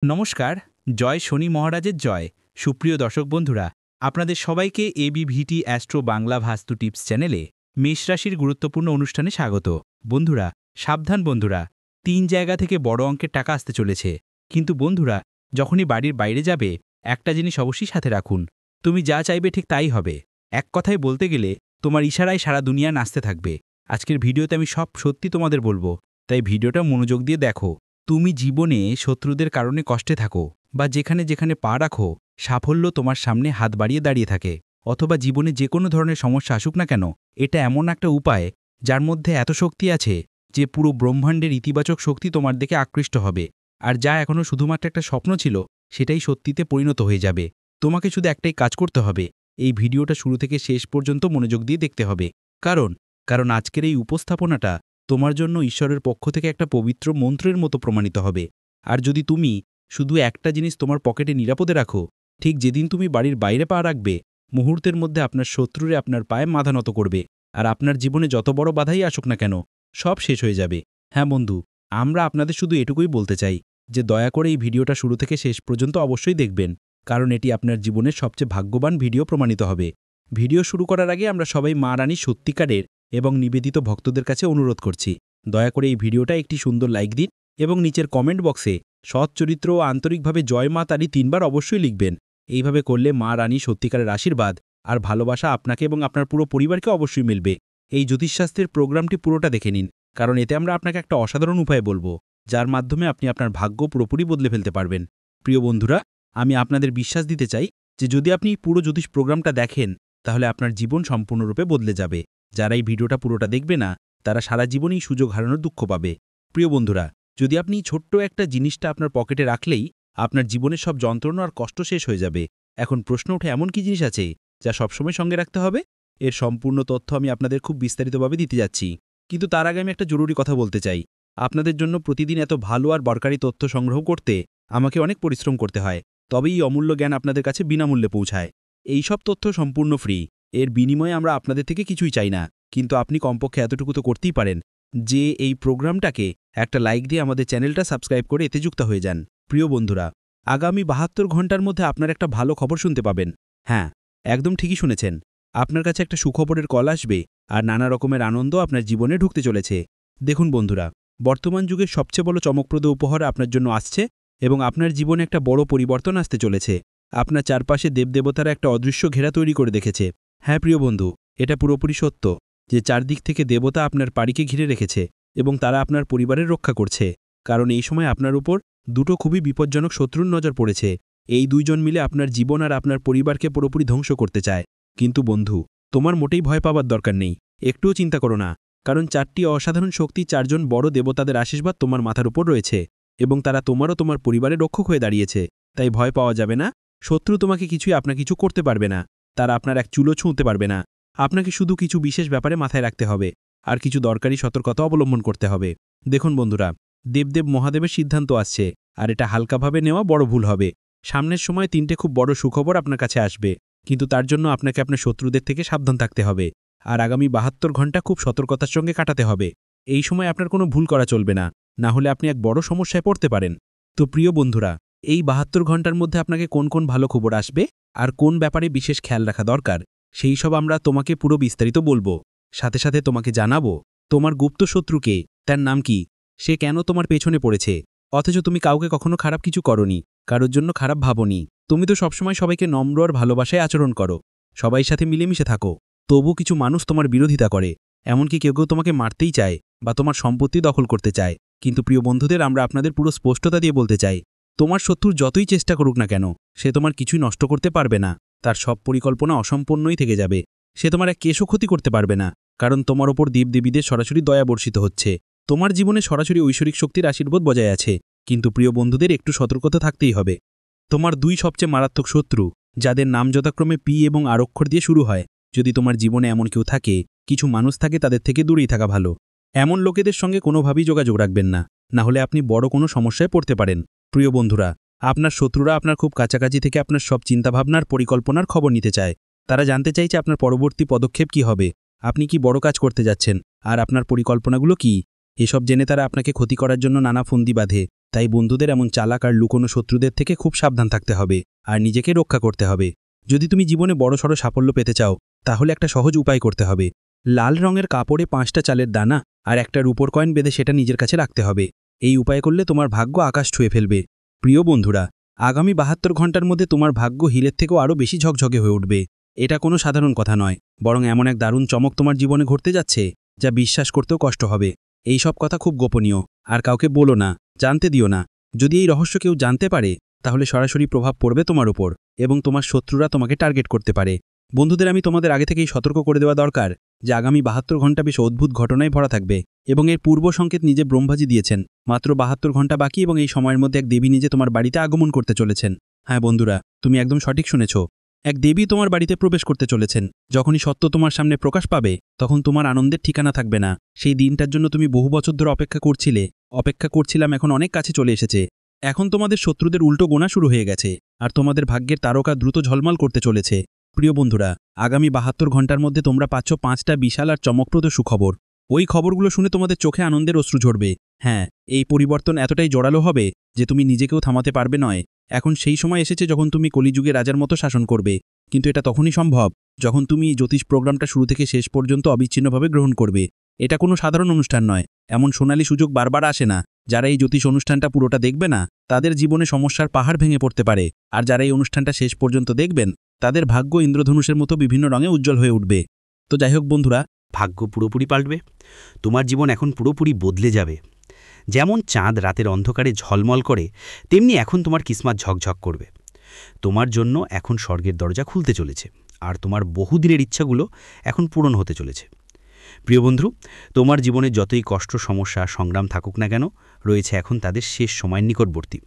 নমস্কার। জয় শনি মহারাজের জয়। সুপ্রিয় দর্শক বন্ধুরা, আপনাদের সবাইকে এবিভিটি অ্যাস্ট্রো বাংলা ভাস্তু টিপস চ্যানেলে মেষ রাশির গুরুত্বপূর্ণ অনুষ্ঠানে স্বাগত। বন্ধুরা, সাবধান বন্ধুরা, ৩ জায়গা থেকে বড় অঙ্কের টাকা আসতে চলেছে। কিন্তু বন্ধুরা, যখনই বাড়ির বাইরে যাবে, একটা জিনিস অবশ্যই সাথে রাখুন। তুমি যা চাইবে ঠিক তাই হবে। এক কথায় বলতে গেলে, তোমার ইশারায় সারা দুনিয়া নাচতে থাকবে। আজকের ভিডিওতে আমি সব সত্যি তোমাদের বলবো, তাই ভিডিওটা মনোযোগ দিয়ে দেখো। তুমি জীবনে শত্রুদের কারণে কষ্টে থাকো, বা যেখানে যেখানে পা রাখো সাফল্য তোমার সামনে হাত বাড়িয়ে দাঁড়িয়ে থাকে, অথবা জীবনে যে কোনো ধরনের সমস্যা আসুক না কেন, এটা এমন একটা উপায় যার মধ্যে এত শক্তি আছে যে পুরো ব্রহ্মাণ্ডের ইতিবাচক শক্তি তোমার দিকে আকৃষ্ট হবে। আর যা এখনও শুধুমাত্র একটা স্বপ্ন ছিল, সেটাই সত্যিতে পরিণত হয়ে যাবে। তোমাকে শুধু একটাই কাজ করতে হবে, এই ভিডিওটা শুরু থেকে শেষ পর্যন্ত মনোযোগ দিয়ে দেখতে হবে। কারণ কারণ আজকের এই উপস্থাপনাটা তোমার জন্য ঈশ্বরের পক্ষ থেকে একটা পবিত্র মন্ত্রের মতো প্রমাণিত হবে। আর যদি তুমি শুধু একটা জিনিস তোমার পকেটে নিরাপদে রাখো, ঠিক যেদিন তুমি বাড়ির বাইরে পা রাখবে, মুহূর্তের মধ্যে আপনার শত্রুরে আপনার পায়ে মাথা নত করবে, আর আপনার জীবনে যত বড় বাধাই আসুক না কেন, সব শেষ হয়ে যাবে। হ্যাঁ বন্ধু, আমরা আপনাদের শুধু এটুকুই বলতে চাই যে দয়া করে এই ভিডিওটা শুরু থেকে শেষ পর্যন্ত অবশ্যই দেখবেন, কারণ এটি আপনার জীবনের সবচেয়ে ভাগ্যবান ভিডিও প্রমাণিত হবে। ভিডিও শুরু করার আগে আমরা সবাই মা রানীর সত্যিকারের এবং নিবেদিত ভক্তদের কাছে অনুরোধ করছি, দয়া করে এই ভিডিওটা একটি সুন্দর লাইক দিন এবং নিচের কমেন্ট বক্সে সৎ চরিত্র ও আন্তরিকভাবে জয় মা তারি ৩ বার অবশ্যই লিখবেন। এইভাবে করলে মা রানী সত্যিকারের আশীর্বাদ আর ভালোবাসা আপনাকে এবং আপনার পুরো পরিবারকে অবশ্যই মিলবে। এই জ্যোতিষশাস্ত্রের প্রোগ্রামটি পুরোটা দেখে নিন, কারণ এতে আমরা আপনাকে একটা অসাধারণ উপায় বলবো, যার মাধ্যমে আপনি আপনার ভাগ্য পুরোপুরি বদলে ফেলতে পারবেন। প্রিয় বন্ধুরা, আমি আপনাদের বিশ্বাস দিতে চাই যে যদি আপনি পুরো জ্যোতিষ প্রোগ্রামটা দেখেন, তাহলে আপনার জীবন সম্পূর্ণরূপে বদলে যাবে। যারা এই ভিডিওটা পুরোটা দেখবে না, তারা সারা জীবনেই সুযোগ হারানোর দুঃখ পাবে। প্রিয় বন্ধুরা, যদি আপনি ছোট্ট একটা জিনিসটা আপনার পকেটে রাখলেই আপনার জীবনের সব যন্ত্রণা আর কষ্ট শেষ হয়ে যাবে। এখন প্রশ্ন ওঠে, এমন কি জিনিস আছে যা সবসময় সঙ্গে রাখতে হবে? এর সম্পূর্ণ তথ্য আমি আপনাদের খুব বিস্তারিতভাবে দিতে যাচ্ছি, কিন্তু তার আগে আমি একটা জরুরি কথা বলতে চাই। আপনাদের জন্য প্রতিদিন এত ভালো আর দরকারি তথ্য সংগ্রহ করতে আমাকে অনেক পরিশ্রম করতে হয়, তবেই এই অমূল্য জ্ঞান আপনাদের কাছে বিনামূল্যে পৌঁছায়। এই সব তথ্য সম্পূর্ণ ফ্রি, এর বিনিময়ে আমরা আপনাদের থেকে কিছুই চাই না। কিন্তু আপনি কমপক্ষে এতটুকু তো করতেই পারেন যে এই প্রোগ্রামটাকে একটা লাইক দিয়ে আমাদের চ্যানেলটা সাবস্ক্রাইব করে এতে যুক্ত হয়ে যান। প্রিয় বন্ধুরা, আগামী ৭২ ঘন্টার মধ্যে আপনার একটা ভালো খবর শুনতে পাবেন। হ্যাঁ, একদম ঠিকই শুনেছেন, আপনার কাছে একটা সুখবরের কল আসবে আর নানা রকমের আনন্দ আপনার জীবনে ঢুকতে চলেছে। দেখুন বন্ধুরা, বর্তমান যুগের সবচেয়ে বড় চমকপ্রদ উপহার আপনার জন্য আসছে এবং আপনার জীবনে একটা বড় পরিবর্তন আসতে চলেছে। আপনার চারপাশে দেবদেবতারা একটা অদৃশ্য ঘেরা তৈরি করে দেখেছে। হ্যাঁ প্রিয় বন্ধু, এটা পুরোপুরি সত্য যে চারদিক থেকে দেবতা আপনার বাড়িকে ঘিরে রেখেছে এবং তারা আপনার পরিবারের রক্ষা করছে। কারণ এই সময় আপনার উপর দুটো খুবই বিপজ্জনক শত্রুর নজর পড়েছে। এই দুইজন মিলে আপনার জীবন আর আপনার পরিবারকে পুরোপুরি ধ্বংস করতে চায়। কিন্তু বন্ধু, তোমার মোটেই ভয় পাবার দরকার নেই, একটুও চিন্তা করো না, কারণ ৪টি অসাধারণ শক্তি, ৪জন বড় দেবতাদের আশীর্বাদ তোমার মাথার উপর রয়েছে এবং তারা তোমার ও তোমার পরিবারের রক্ষক হয়ে দাঁড়িয়েছে। তাই ভয় পাওয়া যাবে না। শত্রু তোমাকে কিছুই কিছু করতে পারবে না, তারা আপনার এক চুলো ছুঁতে পারবে না। আপনাকে শুধু কিছু বিশেষ ব্যাপারে মাথায় রাখতে হবে আর কিছু দরকারি সতর্কতা অবলম্বন করতে হবে। দেখুন বন্ধুরা, দেবদেব মহাদেবের সিদ্ধান্ত আসছে, আর এটা হালকাভাবে নেওয়া বড় ভুল হবে। সামনের সময় ৩টে খুব বড় সুখবর আপনার কাছে আসবে, কিন্তু তার জন্য আপনাকে আপনার শত্রুদের থেকে সাবধান থাকতে হবে আর আগামী ৭২ ঘন্টা খুব সতর্কতার সঙ্গে কাটাতে হবে। এই সময় আপনার কোনো ভুল করা চলবে না, না হলে আপনি এক বড় সমস্যায় পড়তে পারেন। তো প্রিয় বন্ধুরা, এই ৭২ ঘন্টার মধ্যে আপনাকে কোন কোন ভালো খবর আসবে আর কোন ব্যাপারে বিশেষ খেয়াল রাখা দরকার, সেই সব আমরা তোমাকে পুরো বিস্তারিত বলবো। সাথে সাথে তোমাকে জানাবো তোমার গুপ্ত শত্রুকে, তার নাম কি, সে কেন তোমার পেছনে পড়েছে, অথচ তুমি কাউকে কখনো খারাপ কিছু করনি, কারোর জন্য খারাপ ভাবনি। তুমি তো সবসময় সবাইকে নম্র আর ভালোবাসায় আচরণ করো, সবাই সাথে মিলেমিশে থাকো। তবু কিছু মানুষ তোমার বিরোধিতা করে, এমনকি কেউ কেউ তোমাকে মারতেই চায় বা তোমার সম্পত্তি দখল করতে চায়। কিন্তু প্রিয় বন্ধুদের, আমরা আপনাদের পুরো স্পষ্টতা দিয়ে বলতে চাই, তোমার শত্রু যতই চেষ্টা করুক না কেন, সে তোমার কিছুই নষ্ট করতে পারবে না। তার সব পরিকল্পনা অসম্পূর্ণই থেকে যাবে। সে তোমার এক কেশও ক্ষতি করতে পারবে না, কারণ তোমার ওপর দেবদেবীদের সরাসরি দয়া বর্ষিত হচ্ছে। তোমার জীবনে সরাসরি ঐশ্বরিক শক্তির আশীর্বাদ বজায় আছে। কিন্তু প্রিয় বন্ধুদের, একটু সতর্কতা থাকতেই হবে। তোমার দুই সবচেয়ে মারাত্মক শত্রু, যাদের নাম যথাক্রমে পি এবং আর অক্ষর দিয়ে শুরু হয়, যদি তোমার জীবনে এমন কেউ থাকে, কিছু মানুষ থাকে, তাদের থেকে দূরেই থাকা ভালো। এমন লোকেদের সঙ্গে কোনোভাবেই যোগাযোগ রাখবেন না, না হলে আপনি বড় কোনো সমস্যায় পড়তে পারেন। প্রিয় বন্ধুরা, আপনার শত্রুরা আপনার খুব কাছাকাছি থেকে আপনার সব চিন্তাভাবনার পরিকল্পনার খবর নিতে চায়। তারা জানতে চাইছে আপনার পরবর্তী পদক্ষেপ কি হবে, আপনি কি বড় কাজ করতে যাচ্ছেন আর আপনার পরিকল্পনাগুলো কি। এসব জেনে তারা আপনাকে ক্ষতি করার জন্য নানা ফন্দি বাঁধে। তাই বন্ধুদের এমন চালাক আর লুকোনো শত্রুদের থেকে খুব সাবধান থাকতে হবে আর নিজেকে রক্ষা করতে হবে। যদি তুমি জীবনে বড়সড় সাফল্য পেতে চাও তাহলে একটা সহজ উপায় করতে হবে। লাল রঙের কাপড়ে 5টা চালের দানা আর একটা রূপোর কয়েন বেঁধে সেটা নিজের কাছে রাখতে হবে। এই উপায় করলে তোমার ভাগ্য আকাশ ছুঁয়ে ফেলবে। প্রিয় বন্ধুরা, আগামী 72 ঘন্টার মধ্যে তোমার ভাগ্য হিলের থেকেও আরও বেশি ঝকঝকে হয়ে উঠবে। এটা কোনো সাধারণ কথা নয়, বরং এমন এক দারুণ চমক তোমার জীবনে ঘটতে যাচ্ছে যা বিশ্বাস করতেও কষ্ট হবে। এই সব কথা খুব গোপনীয়, আর কাউকে বলো না, জানতে দিও না। যদি এই রহস্য কেউ জানতে পারে তাহলে সরাসরি প্রভাব পড়বে তোমার উপর এবং তোমার শত্রুরা তোমাকে টার্গেট করতে পারে। বন্ধুদের, আমি তোমাদের আগে থেকেই সতর্ক করে দেওয়া দরকার যে আগামী 72 ঘন্টা বেশ অদ্ভুত ঘটনায় ভরা থাকবে এবং এর পূর্ব সংকেত নিজে ব্রহ্মাজি দিয়েছেন। মাত্র 72 ঘন্টা বাকি এবং এই সময়ের মধ্যে এক দেবী নিজে তোমার বাড়িতে আগমন করতে চলেছেন। হ্যাঁ বন্ধুরা, তুমি একদম সঠিক শুনেছ। এক দেবী তোমার বাড়িতে প্রবেশ করতে চলেছেন। যখনই সত্য তোমার সামনে প্রকাশ পাবে তখন তোমার আনন্দের ঠিকানা থাকবে না। সেই দিনটার জন্য তুমি বহু বছর ধরে অপেক্ষা করছিলাম, এখন অনেক কাছে চলে এসেছে। এখন তোমাদের শত্রুদের উল্টো গোনা শুরু হয়ে গেছে আর তোমাদের ভাগ্যের তারকা দ্রুত ঝলমল করতে চলেছে। প্রিয় বন্ধুরা, আগামী 72 ঘন্টার মধ্যে তোমরা পাচ্ছ 5টা বিশাল আর চমকপ্রদ সুখবর। ওই খবরগুলো শুনে তোমাদের চোখে আনন্দের অশ্রু ঝরবে। হ্যাঁ, এই পরিবর্তন এতটাই জোরালো হবে যে তুমি নিজেকেও থামাতে পারবে নয়। এখন সেই সময় এসেছে যখন তুমি কলিযুগে রাজার মতো শাসন করবে, কিন্তু এটা তখনই সম্ভব যখন তুমি জ্যোতিষ প্রোগ্রামটা শুরু থেকে শেষ পর্যন্ত অবিচ্ছিন্নভাবে গ্রহণ করবে। এটা কোনো সাধারণ অনুষ্ঠান নয়, এমন সোনালী সুযোগ বারবার আসে না। যারা এই জ্যোতিষ অনুষ্ঠানটা পুরোটা দেখবে না তাদের জীবনে সমস্যার পাহাড় ভেঙে পড়তে পারে, আর যারা এই অনুষ্ঠানটা শেষ পর্যন্ত দেখবেন তাদের ভাগ্য ইন্দ্রধনুষের মতো বিভিন্ন রঙে উজ্জ্বল হয়ে উঠবে। তো যাই হোক বন্ধুরা, ভাগ্য পুরোপুরি পাল্টবে। তোমার জীবন এখন পুরোপুরি বদলে যাবে। যেমন চাঁদ রাতের অন্ধকারে ঝলমল করে, তেমনি এখন তোমার কিসমত ঝকঝক করবে। তোমার জন্য এখন স্বর্গের দরজা খুলতে চলেছে, আর তোমার বহুদিনের ইচ্ছাগুলো এখন পূরণ হতে চলেছে। প্রিয় বন্ধু, তোমার জীবনে যতই কষ্ট, সমস্যা, সংগ্রাম থাকুক না কেন, রয়েছে এখন তাদের শেষ সময়ের নিকটবর্তী।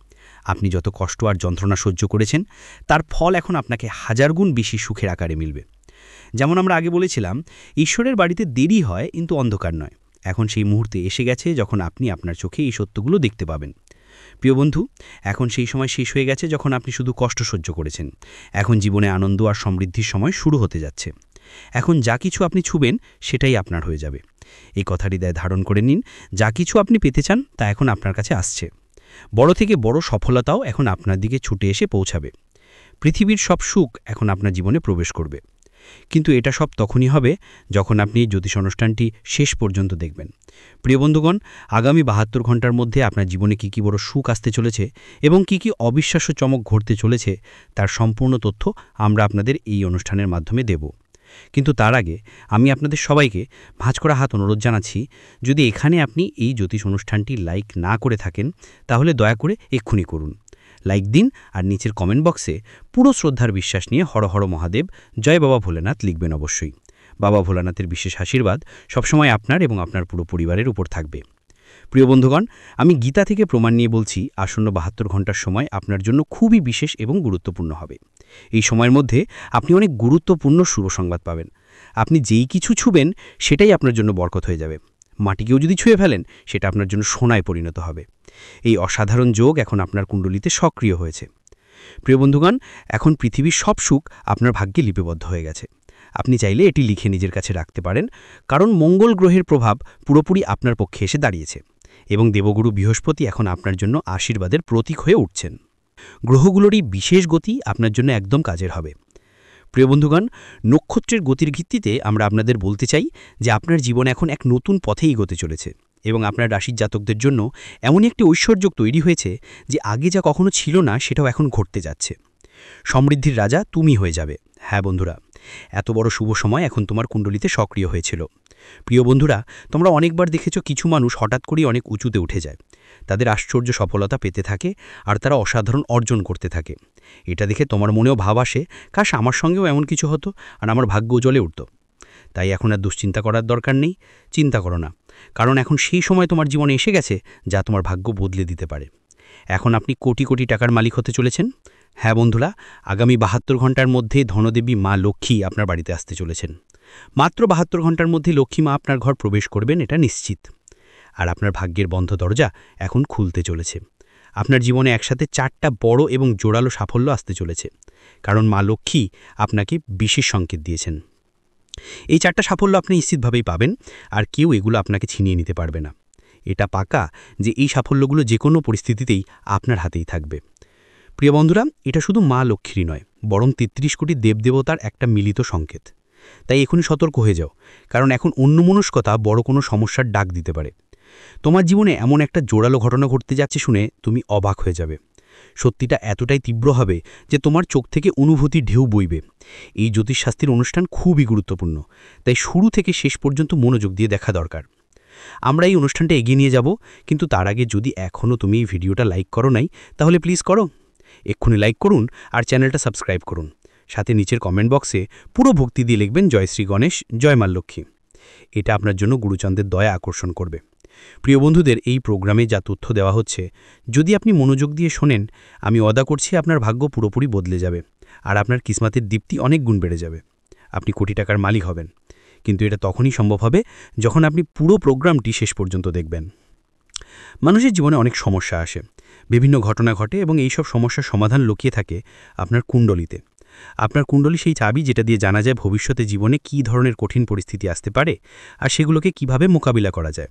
আপনি যত কষ্ট আর যন্ত্রণা সহ্য করেছেন তার ফল এখন আপনাকে হাজার গুণ বেশি সুখের আকারে মিলবে। যেমন আমরা আগে বলেছিলাম, ঈশ্বরের বাড়িতে দেরি হয় কিন্তু অন্ধকার নয়। এখন সেই মুহূর্তে এসে গেছে যখন আপনি আপনার চোখে এই সত্যগুলো দেখতে পাবেন। প্রিয় বন্ধু, এখন সেই সময় শেষ হয়ে গেছে যখন আপনি শুধু কষ্ট সহ্য করেছেন। এখন জীবনে আনন্দ আর সমৃদ্ধির সময় শুরু হতে যাচ্ছে। এখন যা কিছু আপনি ছুবেন সেটাই আপনার হয়ে যাবে। এই কথা হৃদয়ে ধারণ করে নিন, যা কিছু আপনি পেতে চান তা এখন আপনার কাছে আসছে। বড় থেকে বড় সফলতাও এখন আপনার দিকে ছুটে এসে পৌঁছাবে। পৃথিবীর সব সুখ এখন আপনার জীবনে প্রবেশ করবে। কিন্তু এটা সব তখনই হবে যখন আপনি জ্যোতিষ অনুষ্ঠানটি শেষ পর্যন্ত দেখবেন। প্রিয় বন্ধুগণ, আগামী 72 ঘন্টার মধ্যে আপনার জীবনে কী বড় সুখ আসতে চলেছে এবং কী অবিশ্বাস্য চমক ঘটতে চলেছে তার সম্পূর্ণ তথ্য আমরা আপনাদের এই অনুষ্ঠানের মাধ্যমে দেব। কিন্তু তার আগে আমি আপনাদের সবাইকে ভাঁজ করা হাত অনুরোধ জানাচ্ছি, যদি এখানে আপনি এই জ্যোতিষ অনুষ্ঠানটি লাইক না করে থাকেন তাহলে দয়া করে এক্ষুনি করুন। লাইক দিন আর নিচের কমেন্ট বক্সে পুরো শ্রদ্ধার বিশ্বাস নিয়ে হর হর মহাদেব, জয় বাবা ভোলানাথ লিখবেন অবশ্যই। বাবা ভোলানাথের বিশেষ আশীর্বাদ সবসময় আপনার এবং আপনার পুরো পরিবারের উপর থাকবে। প্রিয় বন্ধুগণ, আমি গীতা থেকে প্রমাণ নিয়ে বলছি, আসন্ন 72 ঘন্টার সময় আপনার জন্য খুবই বিশেষ এবং গুরুত্বপূর্ণ হবে। এই সময়ের মধ্যে আপনি অনেক গুরুত্বপূর্ণ শুভ সংবাদ পাবেন। আপনি যেই কিছু ছুবেন সেটাই আপনার জন্য বরকত হয়ে যাবে। মাটিকেও যদি ছুঁয়ে ফেলেন সেটা আপনার জন্য সোনায় পরিণত হবে। এই অসাধারণ যোগ এখন আপনার কুণ্ডলিতে সক্রিয় হয়েছে। প্রিয় বন্ধুগণ, এখন পৃথিবীর সব সুখ আপনার ভাগ্যে লিপিবদ্ধ হয়ে গেছে। আপনি চাইলে এটি লিখে নিজের কাছে রাখতে পারেন, কারণ মঙ্গল গ্রহের প্রভাব পুরোপুরি আপনার পক্ষে এসে দাঁড়িয়েছে এবং দেবগুরু বৃহস্পতি এখন আপনার জন্য আশীর্বাদের প্রতীক হয়ে উঠছেন। গ্রহগুলোর এই বিশেষ গতি আপনার জন্য একদম কাজের হবে। প্রিয় বন্ধুগণ, নক্ষত্রের গতির ভিত্তিতে আমরা আপনাদের বলতে চাই যে আপনার জীবন এখন এক নতুন পথে এগোতে চলেছে এবং আপনার রাশির জাতকদের জন্য এমনই একটি ঐশ্বর্যক তৈরি হয়েছে যে আগে যা কখনো ছিল না সেটাও এখন ঘটতে যাচ্ছে। সমৃদ্ধির রাজা তুমি হয়ে যাবে। হ্যাঁ বন্ধুরা, এত বড় শুভ সময় এখন তোমার কুণ্ডলিতে সক্রিয় হয়েছিল। প্রিয় বন্ধুরা, তোমরা অনেকবার দেখেছ কিছু মানুষ হঠাৎ করেই অনেক উঁচুতে উঠে যায়। তাদের আশ্চর্য সফলতা পেতে থাকে আর তারা অসাধারণ অর্জন করতে থাকে। এটা দেখে তোমার মনেও ভাব আসে, কাশ আমার সঙ্গেও এমন কিছু হতো আর আমার ভাগ্য জ্বলে উঠত। তাই এখন আর দুশ্চিন্তা করার দরকার নেই। চিন্তা করো না, কারণ এখন সেই সময় তোমার জীবনে এসে গেছে যা তোমার ভাগ্য বদলে দিতে পারে। এখন আপনি কোটি কোটি টাকার মালিক হতে চলেছেন। হ্যাঁ বন্ধুরা, আগামী 72 ঘন্টার মধ্যে ধনদেবী মা লক্ষ্মী আপনার বাড়িতে আসতে চলেছেন। মাত্র 72 ঘন্টার মধ্যে লক্ষ্মী মা আপনার ঘর প্রবেশ করবেন, এটা নিশ্চিত। আর আপনার ভাগ্যের বন্ধ দরজা এখন খুলতে চলেছে। আপনার জীবনে একসাথে 4টা বড় এবং জোরালো সাফল্য আসতে চলেছে, কারণ মা লক্ষ্মী আপনাকে বিশেষ সংকেত দিয়েছেন। এই 4টা সাফল্য আপনি নিশ্চিতভাবেই পাবেন, আর কেউ এগুলো আপনাকে ছিনিয়ে নিতে পারবে না। এটা পাকা যে এই সাফল্যগুলো যে কোনো পরিস্থিতিতেই আপনার হাতেই থাকবে। প্রিয় বন্ধুরা, এটা শুধু মা লক্ষ্মীরই নয়, বরং ৩৩ কোটি দেবদেবতার একটা মিলিত সংকেত। তাই এখনই সতর্ক হয়ে যাও, কারণ এখন অন্যমনস্কতা বড় কোনো সমস্যার ডাক দিতে পারে। তোমার জীবনে এমন একটা জোরালো ঘটনা ঘটতে যাচ্ছে শুনে তুমি অবাক হয়ে যাবে। সত্যিটা এতটাই তীব্র হবে যে তোমার চোখ থেকে অনুভূতি ঢেউ বইবে। এই জ্যোতিষশাস্ত্রের অনুষ্ঠান খুবই গুরুত্বপূর্ণ, তাই শুরু থেকে শেষ পর্যন্ত মনোযোগ দিয়ে দেখা দরকার। আমরা এই অনুষ্ঠানটা এগিয়ে নিয়ে যাব, কিন্তু তার আগে যদি এখনও তুমি এই ভিডিওটা লাইক করো নাই, তাহলে প্লিজ করো। এক্ষুনি লাইক করুন আর চ্যানেলটা সাবস্ক্রাইব করুন। সাথে নিচের কমেন্ট বক্সে পুরো ভক্তি দিয়ে লিখবেন জয় শ্রী গণেশ, জয় মা লক্ষ্মী। এটা আপনার জন্য গুরুচন্দ্রের দয়া আকর্ষণ করবে। প্রিয় বন্ধুদের, এই প্রোগ্রামে যা তথ্য দেওয়া হচ্ছে, যদি আপনি মনোযোগ দিয়ে শোনেন, আমি ওয়াদা করছি আপনার ভাগ্য পুরোপুরি বদলে যাবে আর আপনার কিসমতের দীপ্তি অনেক গুণ বেড়ে যাবে। আপনি কোটি টাকার মালিক হবেন, কিন্তু এটা তখনই সম্ভব হবে যখন আপনি পুরো প্রোগ্রামটি শেষ পর্যন্ত দেখবেন। মানুষের জীবনে অনেক সমস্যা আসে, বিভিন্ন ঘটনা ঘটে এবং এইসব সমস্যার সমাধান লুকিয়ে থাকে আপনার কুণ্ডলিতে। আপনার কুণ্ডলী সেই চাবি যেটা দিয়ে জানা যায় ভবিষ্যতে জীবনে কী ধরনের কঠিন পরিস্থিতি আসতে পারে আর সেগুলোকে কিভাবে মোকাবিলা করা যায়।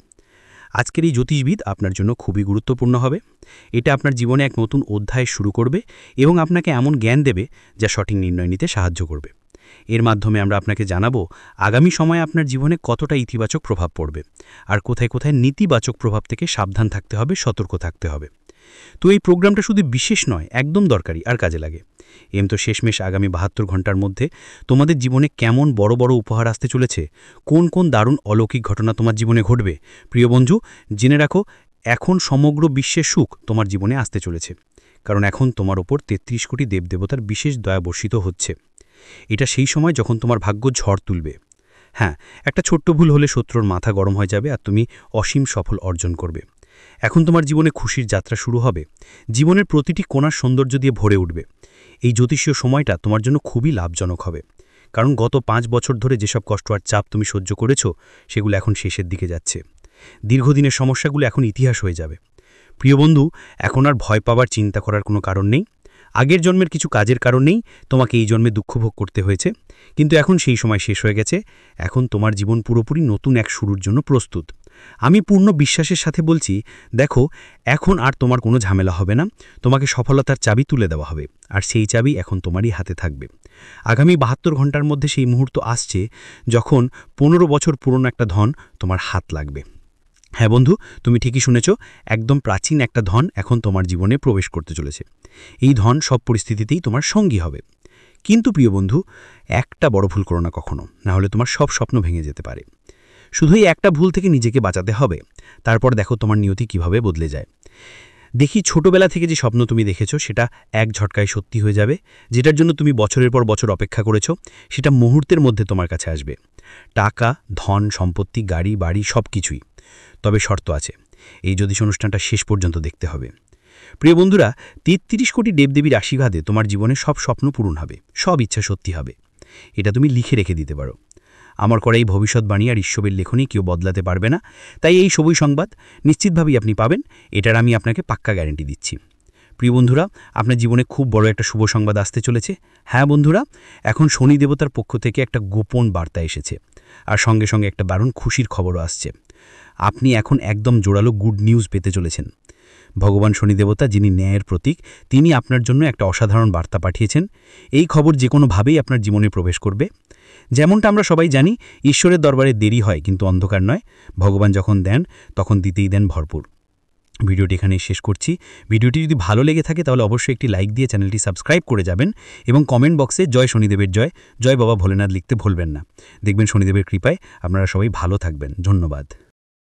আজকের এই জ্যোতিষবিদ আপনার জন্য খুবই গুরুত্বপূর্ণ হবে। এটা আপনার জীবনে এক নতুন অধ্যায় শুরু করবে এবং আপনাকে এমন জ্ঞান দেবে যা সঠিক নির্ণয় নিতে সাহায্য করবে। এর মাধ্যমে আমরা আপনাকে জানাবো আগামী সময়ে আপনার জীবনে কতটা ইতিবাচক প্রভাব পড়বে আর কোথায় কোথায় নেতিবাচক প্রভাব থেকে সাবধান থাকতে হবে, সতর্ক থাকতে হবে। তো এই প্রোগ্রামটা শুধু বিশেষ নয়, একদম দরকারি আর কাজে লাগে। তো শেষমেশ আগামী ৭২ ঘন্টার মধ্যে তোমাদের জীবনে কেমন বড় বড় উপহার আসতে চলেছে, কোন কোন দারুণ অলৌকিক ঘটনা তোমার জীবনে ঘটবে, প্রিয় বন্ধু জেনে রাখো, এখন সমগ্র বিশ্বের সুখ তোমার জীবনে আসতে চলেছে। কারণ এখন তোমার ওপর ৩৩ কোটি দেবদেবতার বিশেষ দয়া বর্ষিত হচ্ছে। এটা সেই সময় যখন তোমার ভাগ্য ঝড় তুলবে। হ্যাঁ, একটা ছোট্ট ভুল হলে শত্রুর মাথা গরম হয়ে যাবে আর তুমি অসীম সফল অর্জন করবে। এখন তোমার জীবনে খুশির যাত্রা শুরু হবে, জীবনের প্রতিটি কোণার সৌন্দর্য দিয়ে ভরে উঠবে। এই জ্যোতিষীয় সময়টা তোমার জন্য খুবই লাভজনক হবে, কারণ গত ৫ বছর ধরে যেসব কষ্ট আর চাপ তুমি সহ্য করেছ, সেগুলো এখন শেষের দিকে যাচ্ছে। দীর্ঘদিনের সমস্যাগুলো এখন ইতিহাস হয়ে যাবে। প্রিয় বন্ধু, এখন আর ভয় পাওয়ার, চিন্তা করার কোনো কারণ নেই। আগের জন্মের কিছু কাজের কারণেই তোমাকে এই জন্মে দুঃখ ভোগ করতে হয়েছে, কিন্তু এখন সেই সময় শেষ হয়ে গেছে। এখন তোমার জীবন পুরোপুরি নতুন এক শুরুর জন্য প্রস্তুত। আমি পূর্ণ বিশ্বাসের সাথে বলছি, দেখো, এখন আর তোমার কোনো ঝামেলা হবে না। তোমাকে সফলতার চাবি তুলে দেওয়া হবে, আর সেই চাবি এখন তোমারই হাতে থাকবে। আগামী ৭২ ঘন্টার মধ্যে সেই মুহূর্ত আসছে যখন ১৫ বছর পুরনো একটা ধন তোমার হাত লাগবে। হ্যাঁ বন্ধু, তুমি ঠিকই শুনেছ, একদম প্রাচীন একটা ধন এখন তোমার জীবনে প্রবেশ করতে চলেছে। এই ধন সব পরিস্থিতিতেই তোমার সঙ্গী হবে। কিন্তু প্রিয় বন্ধু, একটা বড় ভুল করো না কখনো, না হলে তোমার সব স্বপ্ন ভেঙে যেতে পারে। শুধু এই একটা ভুল থেকে নিজেকে বাঁচাতে হবে, তারপর দেখো তোমার নিয়তি কিভাবে বদলে যায়। দেখি, ছোটবেলা থেকে যে স্বপ্ন তুমি দেখেছো সেটা এক ঝটকায় সত্যি হয়ে যাবে। যেটার জন্য তুমি বছরের পর বছর অপেক্ষা করেছো, সেটা মুহূর্তের মধ্যে তোমার কাছে আসবে। টাকা, ধন, সম্পত্তি, গাড়ি, বাড়ি, সব কিছুই। তবে শর্ত আছে, এই জ্যোতিষ অনুষ্ঠানটা শেষ পর্যন্ত দেখতে হবে। প্রিয় বন্ধুরা, ৩৩ কোটি দেবদেবীর আশীর্বাদে তোমার জীবনে সব স্বপ্ন পূরণ হবে, সব ইচ্ছা সত্যি হবে। এটা তুমি লিখে রেখে দিতে পারো। আমার করা এই ভবিষ্যৎবাণী আর ঈশ্বরের লেখনী কেউ বদলাতে পারবে না। তাই এই সবই সংবাদ নিশ্চিতভাবেই আপনি পাবেন, এটার আমি আপনাকে পাক্কা গ্যারান্টি দিচ্ছি। প্রিয় বন্ধুরা, আপনার জীবনে খুব বড় একটা শুভ সংবাদ আসতে চলেছে। হ্যাঁ বন্ধুরা, এখন শনি দেবতার পক্ষ থেকে একটা গোপন বার্তা এসেছে, আর সঙ্গে সঙ্গে একটা দারুণ খুশির খবরও আসছে। আপনি এখন একদম জোরালো গুড নিউজ পেতে চলেছেন। ভগবান শনি দেবতা, যিনি ন্যায়ের প্রতীক, তিনি আপনার জন্য একটা অসাধারণ বার্তা পাঠিয়েছেন। এই খবর যে কোনোভাবেই আপনার জীবনে প্রবেশ করবে। যেমনটা আমরা সবাই জানি, ঈশ্বরের দরবারে দেরি হয় কিন্তু অন্ধকার নয়। ভগবান যখন দেন তখন দিতেই দেন ভরপুর। ভিডিওটি এখানে শেষ করছি। ভিডিওটি যদি ভালো লেগে থাকে তাহলে অবশ্যই একটি লাইক দিয়ে চ্যানেলটি সাবস্ক্রাইব করে যাবেন এবং কমেন্ট বক্সে জয় শনিদেবের জয়, জয় বাবা ভোলেনাথ লিখতে ভুলবেন না। দেখবেন শনিদেবের কৃপায় আপনারা সবাই ভালো থাকবেন। ধন্যবাদ।